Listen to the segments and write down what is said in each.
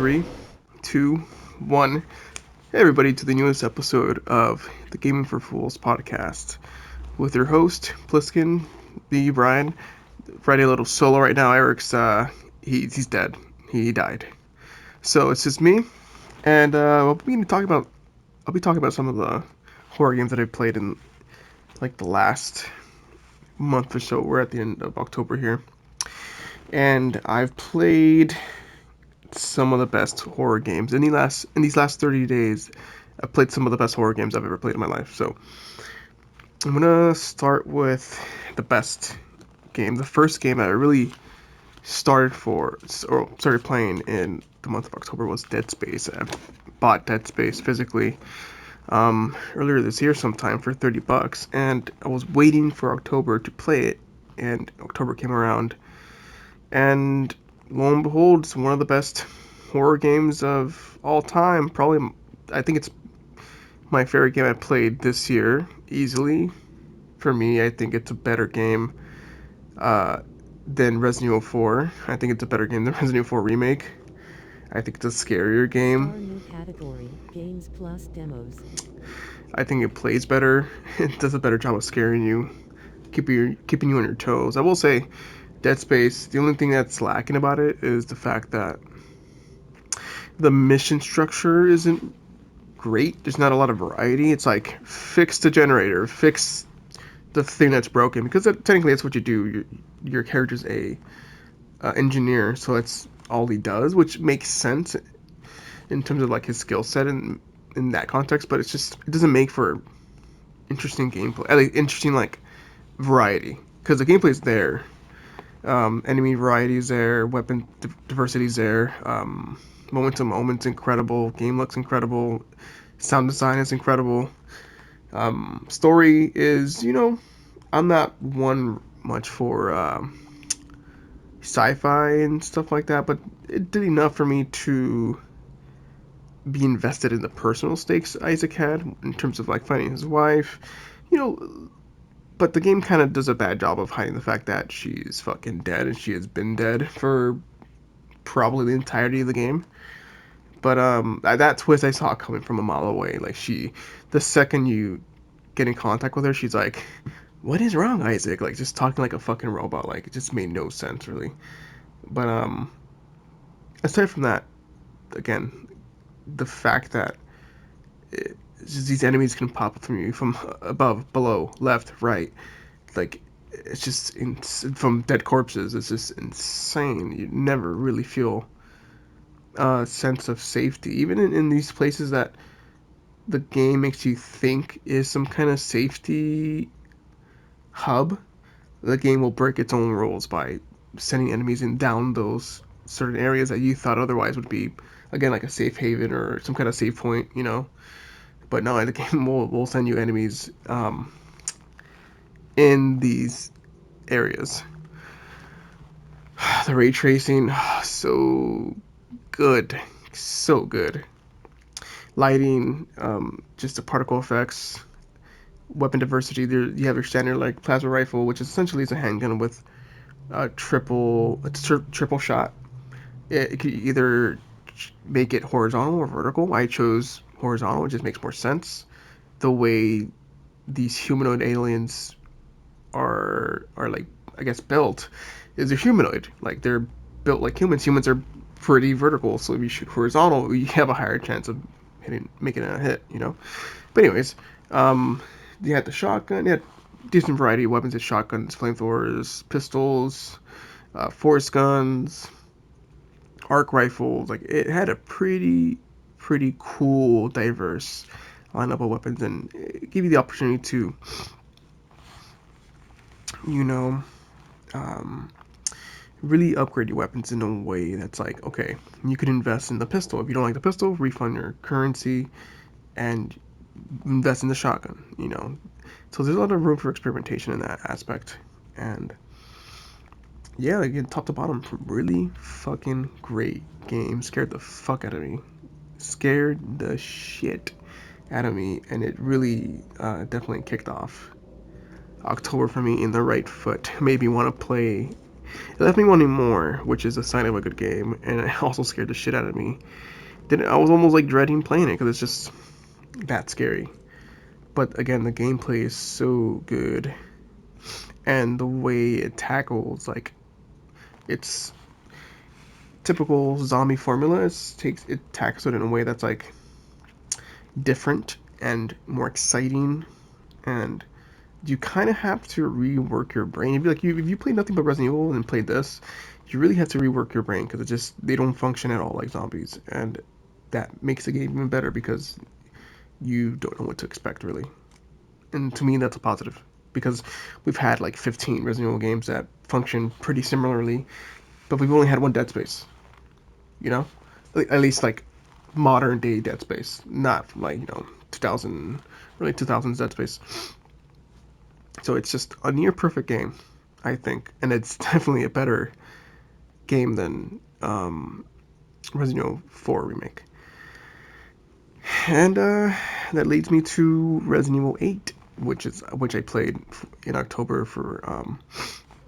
Three, two, one. Hey everybody to the newest episode of the Gaming for Fools podcast with your host Pliskin, the Brian. Friday a little solo right now. Eric's he's dead. He died. So it's just me, and I'll be talking about some of the horror games that I've played in like the last month or so. We're at the end of October here, and I've played some of the best horror games in these last 30 days. I've played some of the best horror games I've ever played in my life. So I'm gonna start with the best game. The first game that I really started playing in the month of October was Dead Space. I bought Dead Space physically earlier this year sometime for $30, and I was waiting for October to play it, and October came around, and lo and behold, it's one of the best horror games of all time. Probably, I think it's my favorite game I played this year, easily. For me, I think it's a better game than Resident Evil 4. I think it's a better game than Resident Evil 4 Remake. I think it's a scarier game. Star new category, Games Plus Demos. I think it plays better. It does a better job of scaring you, keeping you on your toes. I will say, Dead Space, the only thing that's lacking about it is the fact that the mission structure isn't great. There's not a lot of variety. It's like fix the generator, fix the thing that's broken, because technically that's what you do. Your character's a engineer, so that's all he does, which makes sense in terms of like his skill set in that context. But it doesn't make for interesting gameplay, at least interesting like variety, because the gameplay is there. Enemy variety is there, weapon diversity is there. Moment to moment's incredible. Game looks incredible. Sound design is incredible. Story is, I'm not one much for sci-fi and stuff like that, but it did enough for me to be invested in the personal stakes Isaac had in terms of like finding his wife, you know. But the game kind of does a bad job of hiding the fact that she's fucking dead, and she has been dead for probably the entirety of the game. But that twist I saw coming from a mile away. Like the second you get in contact with her, she's like, "What is wrong, Isaac?" Like just talking like a fucking robot. Like it just made no sense really. But aside from that, again, the fact that these enemies can pop up from you from above, below, left, right, like it's just from dead corpses. It's just insane. You never really feel a sense of safety, even in these places that the game makes you think is some kind of safety hub. The game will break its own rules by sending enemies in down those certain areas that you thought otherwise would be, again, like a safe haven or some kind of save point. But no, the game will send you enemies in these areas. The ray tracing, so good, so good. Lighting, just the particle effects, weapon diversity. There you have your standard like plasma rifle, which essentially is a handgun with triple shot. It could either make it horizontal or vertical. I chose horizontal, it just makes more sense. The way these humanoid aliens are like, I guess, built is they're humanoid. Like they're built like humans. Humans are pretty vertical, so if you shoot horizontal, you have a higher chance of making a hit. But anyways, you had the shotgun. You had decent variety of weapons: shotguns, flamethrowers, pistols, force guns, arc rifles. Like it had a pretty cool, diverse lineup of weapons, and it gave you the opportunity to, you know, um, really upgrade your weapons in a way that's like, okay, you could invest in the pistol. If you don't like the pistol, refund your currency and invest in the shotgun. So there's a lot of room for experimentation in that aspect. And yeah, again, top to bottom, really fucking great game. Scared the fuck out of me. Scared the shit out of me. And it really definitely kicked off October for me in the right foot. Made me want to play It left me wanting more, which is a sign of a good game, and it also scared the shit out of me. Then I was almost like dreading playing it because it's just that scary. But again, the gameplay is so good, and the way it tackles like it's typical zombie formula. It tackles it in a way that's like different and more exciting, and you kind of have to rework your brain. If you played nothing but Resident Evil and played this, you really have to rework your brain because they don't function at all like zombies, and that makes the game even better because you don't know what to expect really. And to me, that's a positive because we've had like 15 Resident Evil games that function pretty similarly, but we've only had one Dead Space. You know, at least like modern day Dead Space, not like 2000, really 2000s Dead Space. So it's just a near perfect game, I think, and it's definitely a better game than Resident Evil 4 remake. And that leads me to Resident Evil 8, which I played in October for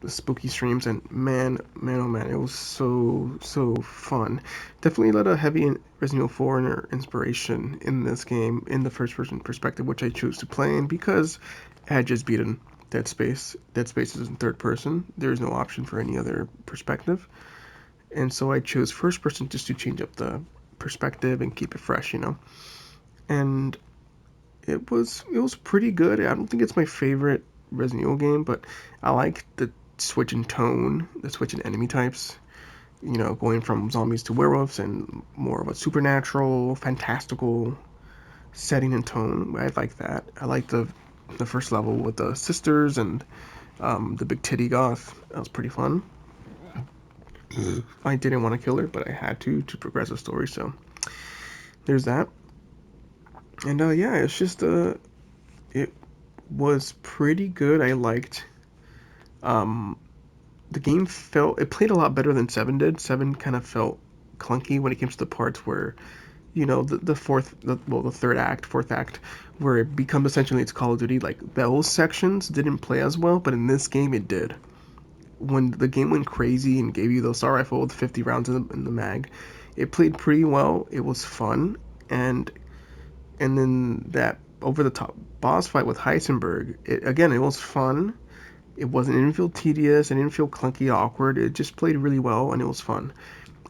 the spooky streams, and man, oh man, it was so fun. Definitely let a heavy Resident Evil 4 inspiration in this game in the first person perspective, which I choose to play in because I had just beaten Dead Space. Dead Space is in third person. There's no option for any other perspective, and so I chose first person just to change up the perspective and keep it fresh, And it was pretty good. I don't think it's my favorite Resident Evil game, but I like the switch in tone, the switch in enemy types. Going from zombies to werewolves and more of a supernatural, fantastical setting and tone. I like that. I like the first level with the sisters and the big titty goth. That was pretty fun. I didn't want to kill her, but I had to progress the story. So there's that. And yeah, it was pretty good. I liked um the game felt it played a lot better than 7 did. 7 kind of felt clunky when it came to the parts where the third act, fourth act, where it becomes essentially it's Call of Duty. Like those sections didn't play as well, but in this game it did. When the game went crazy and gave you the assault rifle with 50 rounds in the mag, it played pretty well. It was fun, and then that over the top boss fight with Heisenberg, it was fun. It didn't feel tedious. It didn't feel clunky, awkward. It just played really well, and it was fun.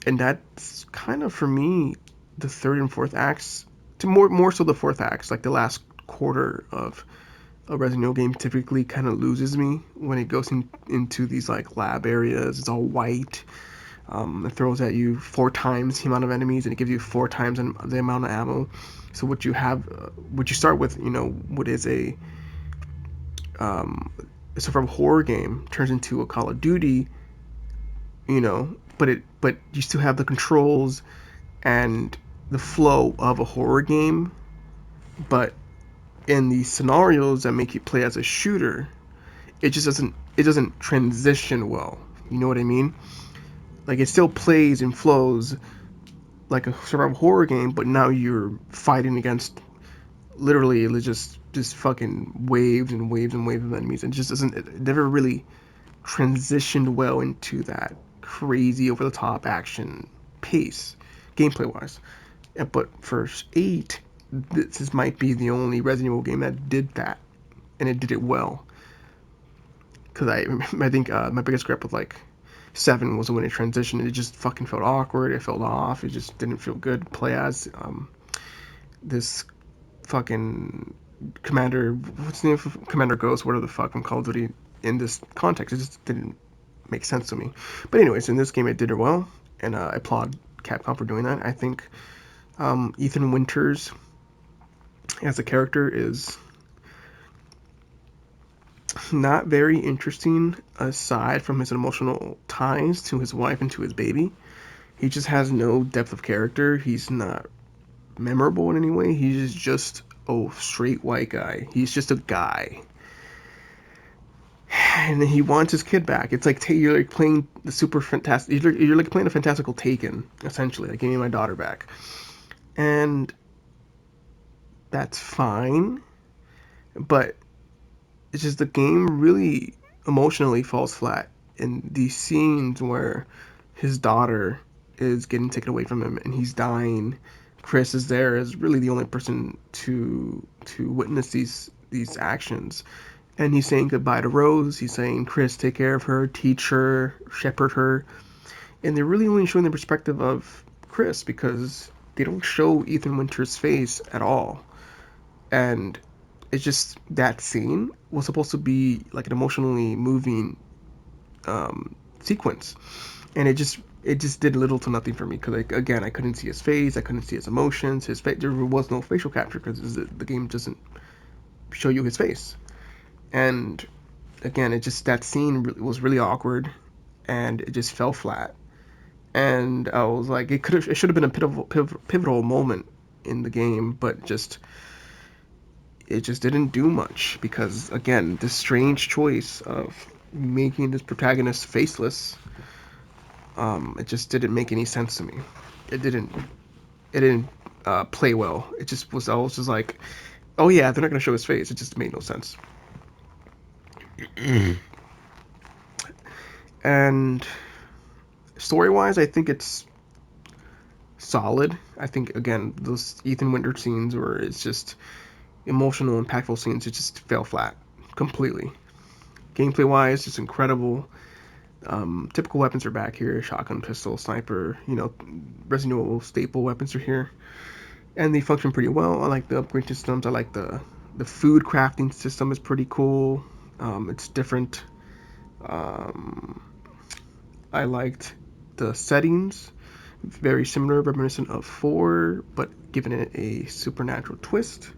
And that's kind of for me the third and fourth acts. To more so the fourth acts, like the last quarter of a Resident Evil game, typically kind of loses me when it goes into these like lab areas. It's all white. It throws at you 4 times the amount of enemies, and it gives you 4 times the amount of ammo. So what you start with, what is um, a sort of horror game turns into a Call of Duty, but you still have the controls and the flow of a horror game, but in the scenarios that make you play as a shooter, it doesn't transition well. You know what I mean? Like it still plays and flows like a survival horror game, but now you're fighting against literally just fucking waves and waves and waves of enemies, and it never really transitioned well into that crazy over the top action pace, gameplay wise. But for 8, this might be the only Resident Evil game that did that, and it did it well. Because I think my biggest gripe with like 7 was when it transitioned. It just fucking felt awkward. It felt off. It just didn't feel good to play as this fucking Commander. What's the name of Commander Ghost? Whatever the fuck from Call of Duty in this context. It just didn't make sense to me. But anyways, in this game it did it well, and I applaud Capcom for doing that. I think Ethan Winters as a character is not very interesting aside from his emotional ties to his wife and to his baby. He just has no depth of character. He's not memorable in any way. He's just a straight white guy. He's just a guy. And he wants his kid back. It's like you're like playing the super fantastic. You're like playing a fantastical Taken, essentially. Like, give me my daughter back, and that's fine. But it's just the game really emotionally falls flat. in these scenes where his daughter is getting taken away from him and he's dying, Chris is there as really the only person to witness these actions. And he's saying goodbye to Rose. He's saying, Chris, take care of her, teach her, shepherd her. And they're really only showing the perspective of Chris because they don't show Ethan Winter's face at all. And it's just that scene was supposed to be like an emotionally moving sequence, and it just did little to nothing for me because like, again, I couldn't see his face, I couldn't see his emotions, his face. There was no facial capture because the game doesn't show you his face. And again, it just that scene was really awkward, and it just fell flat. And I was like, it should have been a pivotal moment in the game, but it just didn't do much because again, this strange choice of making this protagonist faceless, it just didn't make any sense to me. It didn't. It didn't play well. It just was. I was just like, oh yeah, they're not gonna show his face. It just made no sense. And story wise, I think it's solid. I think again, those Ethan Winter scenes where it's just emotional, impactful scenes, it just fell flat completely. Gameplay wise, it's incredible. Typical weapons are back here: shotgun, pistol, sniper. Resident Evil staple weapons are here, and they function pretty well. I like the upgrade systems. I like the food crafting system is pretty cool. It's different. Um, I liked the settings, very similar, reminiscent of 4, but given it a supernatural twist.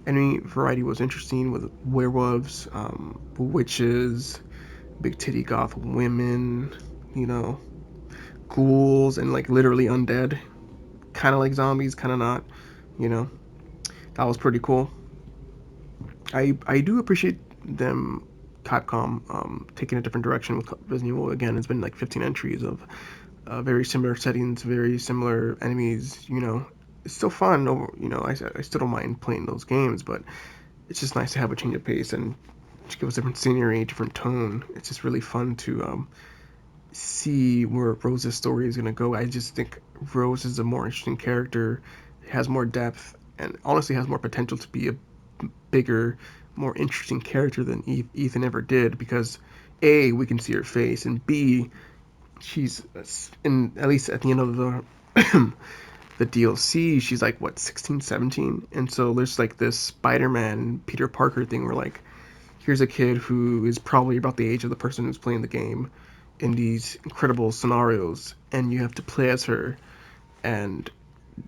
Enemy variety was interesting with werewolves, witches, big titty goth women, you know, ghouls, and like literally undead. Kind of like zombies, kind of not, you know. That was pretty cool. I do appreciate them, Capcom, taking a different direction with Resident Evil. Again, it's been like 15 entries of very similar settings, very similar enemies. It's still fun. I still don't mind playing those games, but it's just nice to have a change of pace and just give us different scenery, different tone. It's just really fun to see where Rose's story is going to go. I just think Rose is a more interesting character, has more depth, and honestly has more potential to be a bigger, more interesting character than Ethan ever did because A, we can see her face, and B, she's in at least at the end of the the DLC, she's like what 16, 17, and so there's like this Spider-Man Peter Parker thing where like here's a kid who is probably about the age of the person who's playing the game in these incredible scenarios, and you have to play as her, and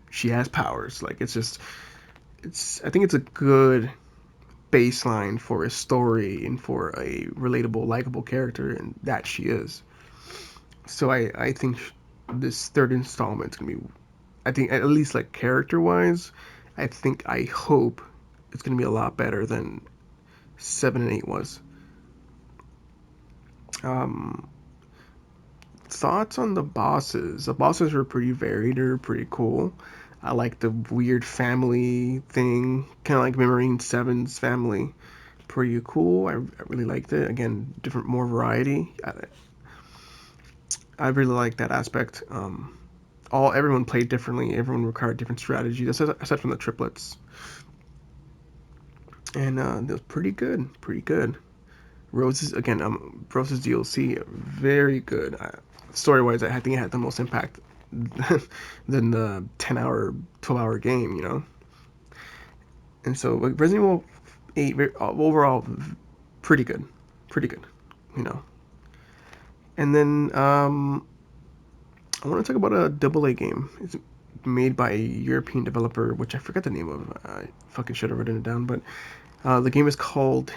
she has powers. Like it's I think it's a good baseline for a story and for a relatable, likable character, and that she is. So I think this third installment is gonna be, I think at least like character wise, I hope it's gonna be a lot better than 7 and 8 was. Um, Thoughts on the bosses? The bosses are pretty varied. They're pretty cool. I like the weird family thing, kind of like mirroring Seven's family. Pretty cool. I really liked it. Again, different, more variety. I really like that aspect. Everyone played differently. Everyone required different strategies, aside from the triplets, and it was pretty good. Pretty good. Rose's DLC, very good. Story wise, I think it had the most impact than the 10-hour, 12-hour game. And so like, Resident Evil 8 overall pretty good, pretty good. You know, and then I want to talk about a double A game. It's made by a European developer, which I forgot the name of. I fucking should have written it down, but the game is called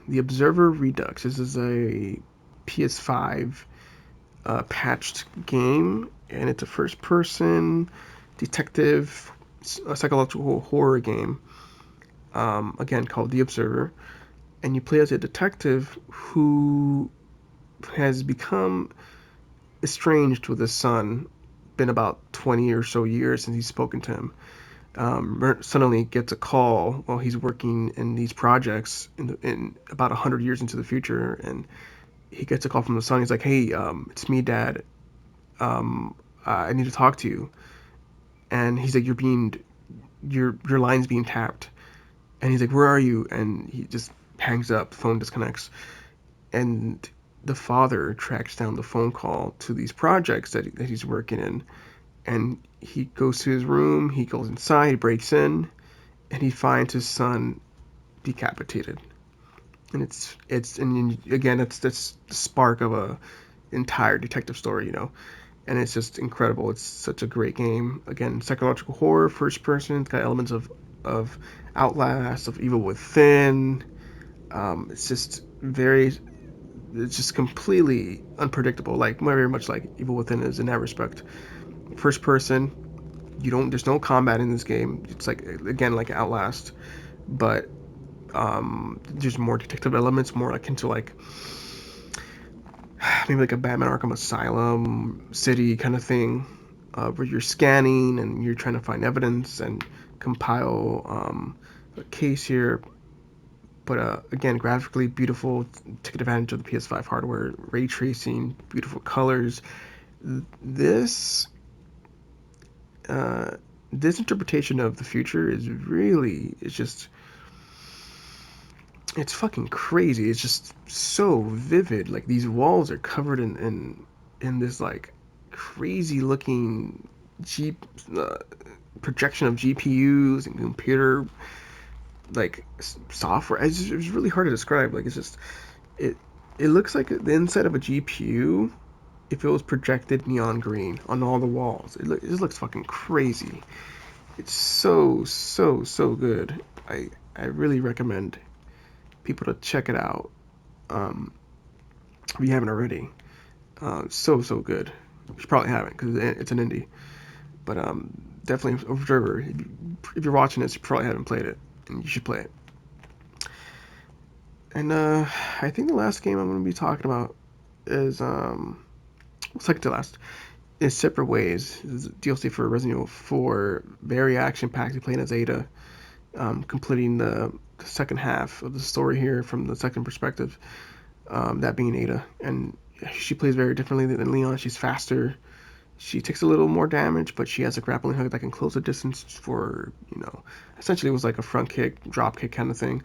The Observer Redux. This is a PS5 patched game, and it's a first-person detective psychological horror game. Again, called The Observer, and you play as a detective who has become estranged with his son. Been about 20 or so years since he's spoken to him. Suddenly gets a call while he's working in these projects in about 100 years into the future, and he gets a call from the son. He's like, "Hey, it's me, Dad. I need to talk to you." And he's like, your line's being tapped." And he's like, "Where are you?" And he just hangs up. The phone disconnects, and the father tracks down the phone call to these projects that he's working in. And he goes to his room. He goes inside. He breaks in, and he finds his son decapitated. And it's and again, that's the spark of a entire detective story, and it's just incredible. It's such a great game. Again, psychological horror, first person. It's got elements of Outlast, of Evil Within. It's just it's just completely unpredictable. Like very much like Evil Within is in that respect. First person. There's no combat in this game. It's like again like Outlast, but there's more detective elements, more like into like maybe like a Batman Arkham Asylum city kind of thing, where you're scanning and you're trying to find evidence and compile a case here. But again, graphically beautiful, taking advantage of the PS5 hardware, ray tracing, beautiful colors. This uh, this interpretation of the future is really, it's fucking crazy. It's just so vivid. Like these walls are covered in this like crazy looking G uh, projection of GPUs and computer like software. It was really hard to describe. Like it it looks like the inside of a GPU if it was projected neon green on all the walls. It just looks fucking crazy. It's so good. I really recommend people to check it out. Um, if you haven't already. So good. You probably haven't because it's an indie. But definitely Observer. If you're watching this, you probably haven't played it, and you should play it. And I think the last game I'm going to be talking about is second to last is Separate Ways. It's DLC for Resident Evil 4. Very action packed. You playing as Ada, completing the second half of the story here from the second perspective. That being Ada, and she plays very differently than Leon. She's faster. She takes a little more damage, but she has a grappling hook that can close the distance for, essentially it was like a front kick, drop kick kind of thing.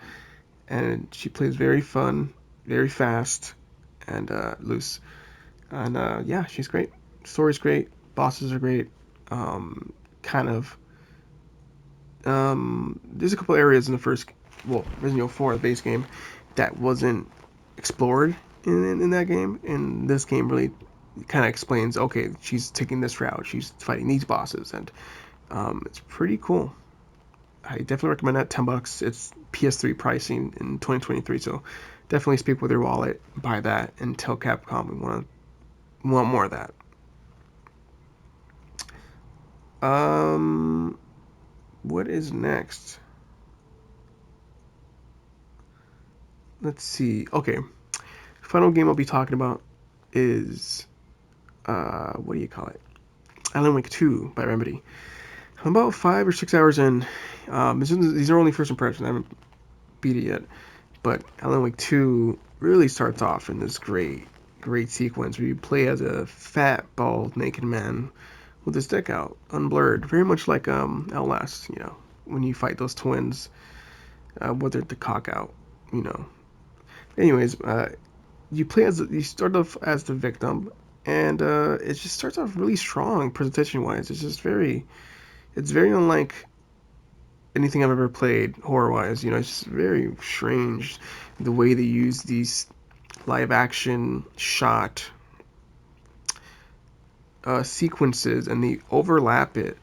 And she plays very fun, very fast, and loose. And yeah, she's great. Story's great. Bosses are great. Kind of. There's a couple areas in the first, well, Resident Evil 4, the base game, that wasn't explored in that game. And this game really kind of explains, okay, she's taking this route, she's fighting these bosses, and it's pretty cool. I definitely recommend that. $10. It's PS3 pricing in 2023, so definitely speak with your wallet, buy that, and tell Capcom we want more of that. What is next? Let's see. Okay, final game I'll be talking about is what do you call it? Alan Wake 2 by Remedy. I'm about 5 or 6 hours in. These are only first impressions. I haven't beat it yet, but Alan Wake 2 really starts off in this great sequence where you play as a fat, bald, naked man with his dick out, unblurred, very much like Outlast. When you fight those twins, with their cock out. You know. Anyways, you start off as the victim, and it just starts off really strong presentation wise. It's very unlike anything I've ever played horror wise. It's just very strange the way they use these live action shot sequences and they overlap it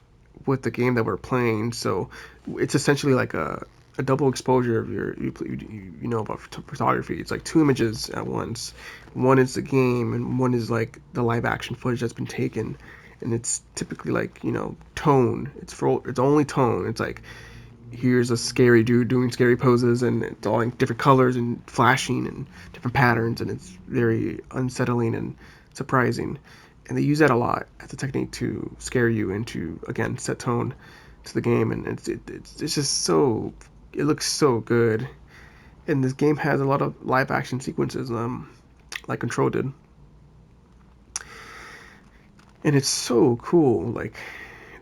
with the game that we're playing. So it's essentially like a double exposure of you know about photography. It's like two images at once. One is the game, and one is like the live action footage that's been taken. And it's typically like tone. It's only tone. It's like here's a scary dude doing scary poses, and it's all in different colors and flashing and different patterns, and it's very unsettling and surprising. And they use that a lot as a technique to scare you into again set tone to the game, and it's just so it looks so good. And this game has a lot of live action sequences. like Control did. And it's so cool, like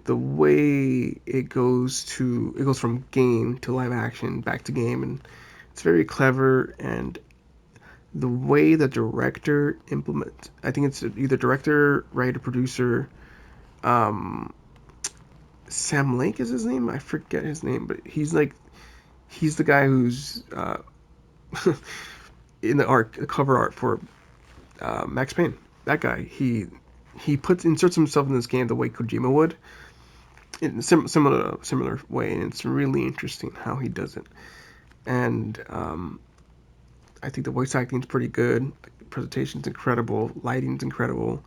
the way it goes from game to live action back to game, and it's very clever. And the way the director implements, I think it's either director, writer, producer, um, Sam Lake is his name. I forget his name, but he's the guy who's in the cover art for Max Payne. That guy, he inserts himself in this game the way Kojima would, in a similar way, and it's really interesting how he does it. And I think the voice acting is pretty good. The presentation's incredible, lighting's incredible,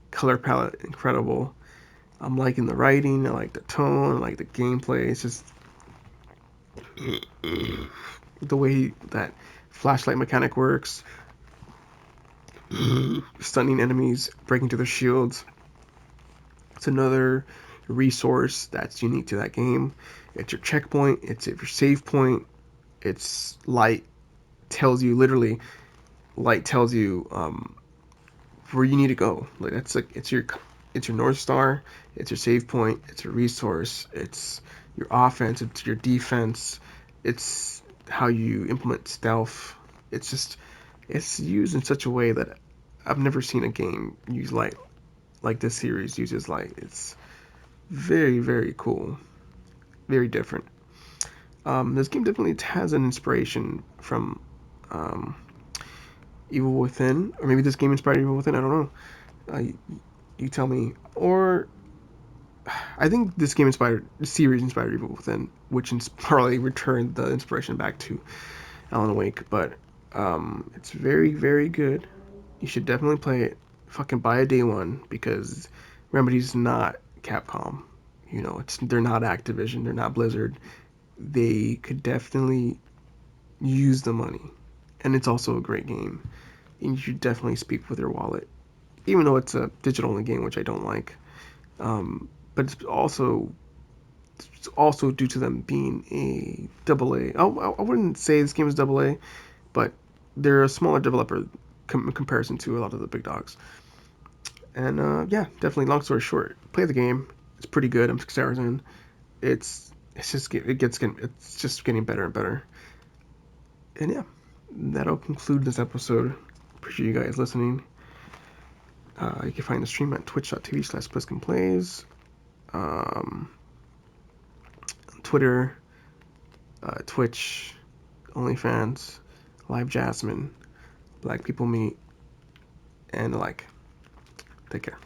color palette incredible. I'm liking the writing, I like the tone, I like the gameplay. It's just the way that flashlight mechanic works, stunning enemies, breaking through their shields. It's another resource that's unique to that game. It's your checkpoint, it's your save point, it's light tells you literally light tells you where you need to go. Like that's like it's your north star, it's your save point, it's your resource, it's your offense, it's your defense, it's how you implement stealth. It's just it's used in such a way that I've never seen a game use light like this series uses light. It's very cool, very different. This game definitely has an inspiration from um, Evil Within, or maybe this game inspired Evil Within. I don't know. You tell me. Or I think this game inspired the series inspired Evil Within, which probably returned the inspiration back to Alan Wake. But it's very good. You should definitely play it. Fucking buy a day one because Remedy's not Capcom. You know, they're not Activision. They're not Blizzard. They could definitely use the money, and it's also a great game. And you should definitely speak with your wallet, even though it's a digital only game, which I don't like. But it's also due to them being a double A. I wouldn't say this game is double A, but they're a smaller developer in comparison to a lot of the big dogs. And yeah, definitely. Long story short, play the game. It's pretty good. I'm 6 hours in. It's just getting better and better. And yeah, that'll conclude this episode. Appreciate you guys listening. You can find the stream at twitch.tv/PliskinPlays, Twitter, Twitch, OnlyFans, Live Jasmine, Black People Meet, and the like. Take care.